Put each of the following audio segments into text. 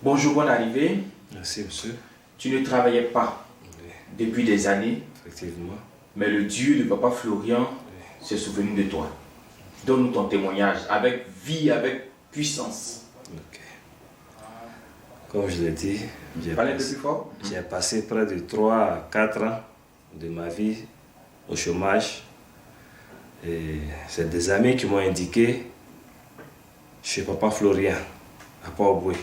Bonjour, bonne arrivée. Merci, monsieur. Tu ne travaillais pas Oui, depuis des années, effectivement. mais le Dieu de Papa Florian s'est souvenu de toi. Donne-nous ton témoignage avec vie, avec puissance. Ok. Comme je l'ai dit, Parlez un peu plus fort. j'ai passé près de 3 à 4 ans de ma vie au chômage. Et c'est des amis qui m'ont indiqué chez Papa Florian, à Port-au-Boué.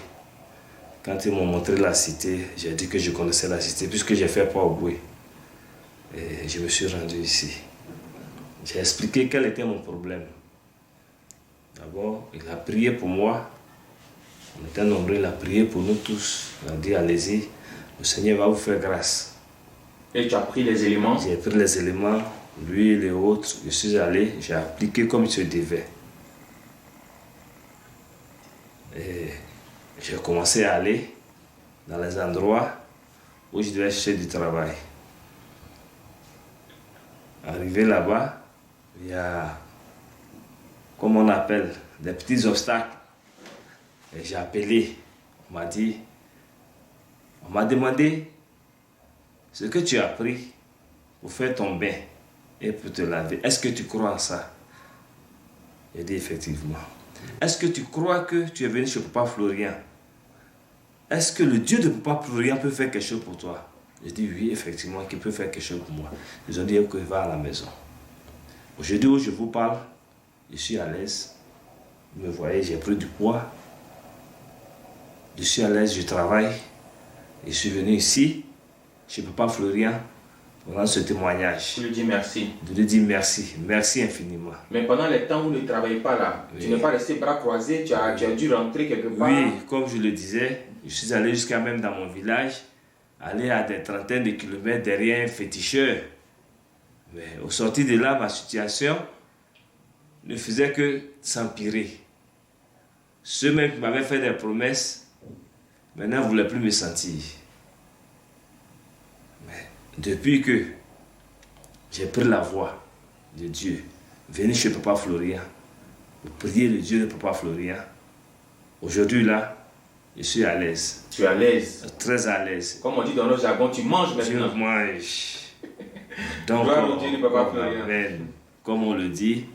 Quand ils m'ont montré la cité, j'ai dit que je connaissais la cité puisque j'ai fait Port-au-Boué. Et je me suis rendu ici. J'ai expliqué quel était mon problème. D'abord, il a prié pour moi. On était nombreux, il a prié pour nous tous. Il a dit, allez-y, le Seigneur va vous faire grâce. Et tu as pris les éléments. J'ai pris les éléments, lui et les autres. Je suis allé, j'ai appliqué comme il se devait. Et j'ai commencé à aller dans les endroits où je devais chercher du travail. Arrivé là-bas, il y a, comme on appelle, des petits obstacles. Et j'ai appelé, on m'a demandé ce que tu as pris pour faire ton bain et pour te laver. Est-ce que tu crois en ça? J'ai dit effectivement. Est-ce que tu crois que tu es venu chez Papa Florian? Est-ce que le Dieu de Papa Florian peut faire quelque chose pour toi? J'ai dit oui, effectivement, qu'il peut faire quelque chose pour moi. Ils ont dit que va à la maison. Aujourd'hui où je vous parle, je suis à l'aise. Vous me voyez, j'ai pris du poids. Je suis à l'aise, je travaille. Je suis venu ici, chez Papa Florian, pour rendre ce témoignage. Je lui dis merci. Je lui dis merci, merci infiniment. Mais pendant les temps où vous ne travaillez pas là, Oui. tu n'es pas resté bras croisés, tu as dû rentrer quelque part. Oui, comme je le disais, je suis allé jusqu'à même dans mon village, aller à des trentaines de kilomètres derrière un féticheur. Mais au sortir de là, ma situation ne faisait que s'empirer. Ceux-mêmes qui m'avaient fait des promesses, maintenant ne voulaient plus me sentir. Mais depuis que j'ai pris la voie de Dieu, venu chez Papa Florian, pour prier le Dieu de Papa Florian, aujourd'hui là, je suis à l'aise. Tu es à l'aise. Très à l'aise. Comme on dit dans notre jargon, tu manges Je maintenant. mange. Donc, Gloire au Dieu de Papa Florian. amen. Comme on le dit,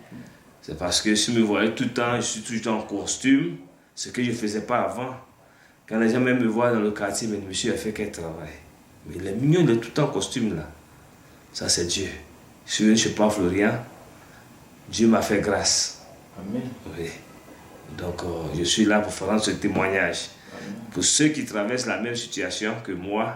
c'est parce que si vous me voyez tout le temps, je suis tout le temps en costume, ce que je ne faisais pas avant. Quand les gens même me voient dans le quartier, mais monsieur a fait quel travail. Mais il est mignon, il est tout le temps en costume là. Ça c'est Dieu. Je suis venu chez Papa Florian, Dieu m'a fait grâce. Amen. Oui. Donc je suis là pour faire ce témoignage. Amen. Pour ceux qui traversent la même situation que moi,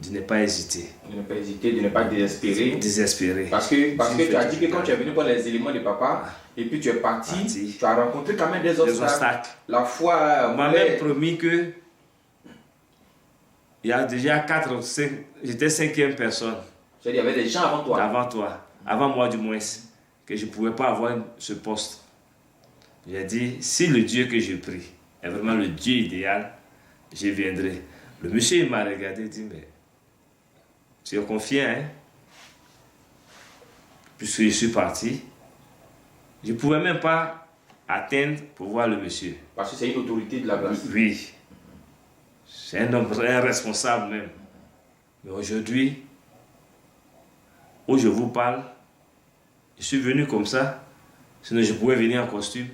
de ne pas hésiter. De ne pas hésiter, de ne pas désespérer. Désespérer. Parce que tu as dit que quand tu es venu pour les éléments de papa, et puis tu es parti, tu as rencontré quand même des obstacles. La foi on m'a même promis que il y a déjà 4 ou 5, j'étais 5e personne. Il y avait des gens avant toi. Avant toi, avant moi du moins, que je ne pouvais pas avoir ce poste. J'ai dit, si le Dieu que je prie est vraiment le Dieu idéal, je viendrai. Le monsieur il m'a regardé et dit, mais tu es confiant, hein? Puisque je suis parti, je ne pouvais même pas atteindre pour voir le monsieur. Parce que c'est une autorité de la place. Oui. C'est un homme, un responsable même. Mais aujourd'hui, où je vous parle, je suis venu comme ça, sinon je pouvais venir en costume.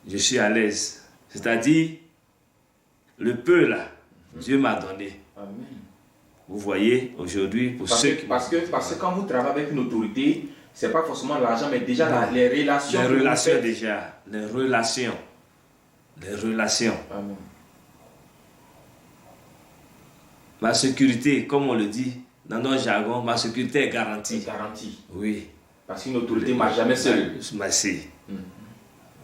Je suis à l'aise. C'est-à-dire, le peu là, Dieu m'a donné. Amen. Vous voyez, aujourd'hui, pour Parce ceux que, qui... parce que quand vous travaillez avec une autorité, ce n'est pas forcément l'argent, mais déjà les relations. Les relations déjà. Les relations. Les relations. Amen. Ma sécurité, comme on le dit dans notre jargon, ma sécurité est garantie. C'est garanti. Oui. Parce qu'une autorité ne marche jamais seule. Merci.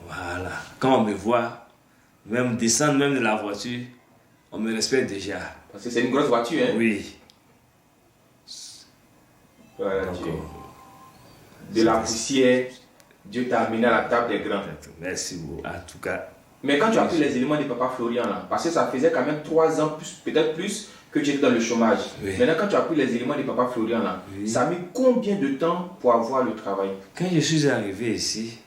Voilà. Quand on me voit, même descendre même de la voiture, on me respecte déjà. Parce que c'est une grosse voiture, hein? Oui. Voilà, Donc, Dieu. De la poussière, Dieu t'a amené à la table des grands. merci beaucoup. En tout cas. Mais quand tu as pris les éléments de Papa Florian, là, parce que ça faisait quand même 3 ans, peut-être plus, que tu étais dans le chômage. Oui. Maintenant, quand tu as pris les éléments de Papa Florian, là, Oui. ça a mis combien de temps pour avoir le travail? Quand je suis arrivé ici,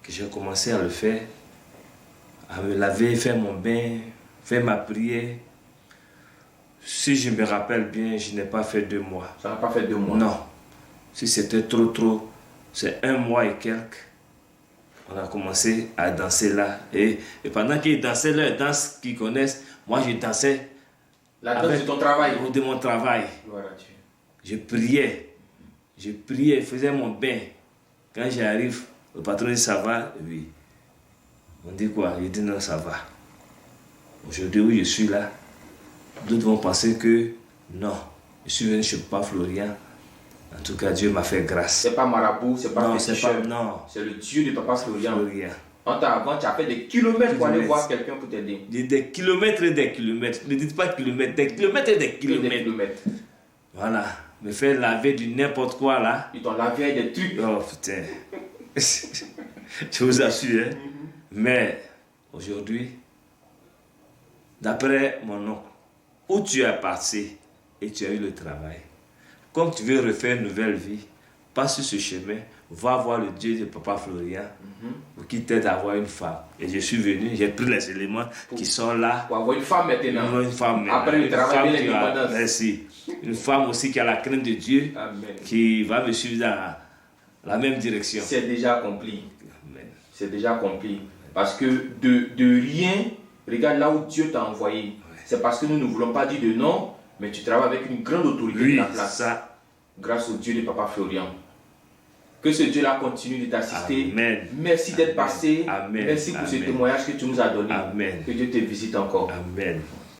que j'ai commencé à le faire, à me laver, faire mon bain, faire ma prière. Si je me rappelle bien, je n'ai pas fait 2 mois. Ça n'a pas fait 2 mois? Non. Si c'était trop, c'est 1 mois et quelques. On a commencé à danser là. Et pendant qu'ils dansaient leur danse qu'ils connaissent, moi je dansais. La danse de ton travail? De mon travail. Voilà, Dieu. Je priais, je faisais mon bain. Quand j'arrive, le patron dit ça va? Oui. On dit quoi? Il dit non, ça va. Aujourd'hui où je suis là, d'autres vont penser que non, je suis venu chez Papa Florian. En tout cas, Dieu m'a fait grâce. C'est pas marabout, c'est pas féticheur. Non, c'est le Dieu de Papa Florian. Avant, tu as fait des kilomètres pour aller voir quelqu'un pour t'aider. Des kilomètres et des kilomètres. Ne dites pas kilomètres, des kilomètres et des kilomètres. Voilà. Me faire laver du n'importe quoi là. Ils t'ont lavé avec des trucs. Oh putain. Je vous assure. Hein? Mais aujourd'hui, d'après mon oncle, où tu as passé et tu as eu le travail, comme tu veux refaire une nouvelle vie, passe sur ce chemin, va voir le Dieu de Papa Florian pour qu'il t'aide à avoir une femme. Et je suis venu, j'ai pris les éléments qui sont là. Pour avoir une femme maintenant. Une femme maintenant. Après le travail de l'indépendance. Merci. Une femme aussi qui a la crainte de Dieu. Amen. Qui va me suivre dans la même direction. C'est déjà accompli. Amen. C'est déjà accompli. Parce que de rien, regarde là où Dieu t'a envoyé. Ouais. C'est parce que nous ne voulons pas dire de non, mais tu travailles avec une grande autorité de la place. Ça. Grâce au Dieu de Papa Florian. Que ce Dieu-là continue de t'assister. Amen. Merci d'être passé. Amen. Merci pour ce témoignage que tu nous as donné. Amen. Que Dieu te visite encore. Amen.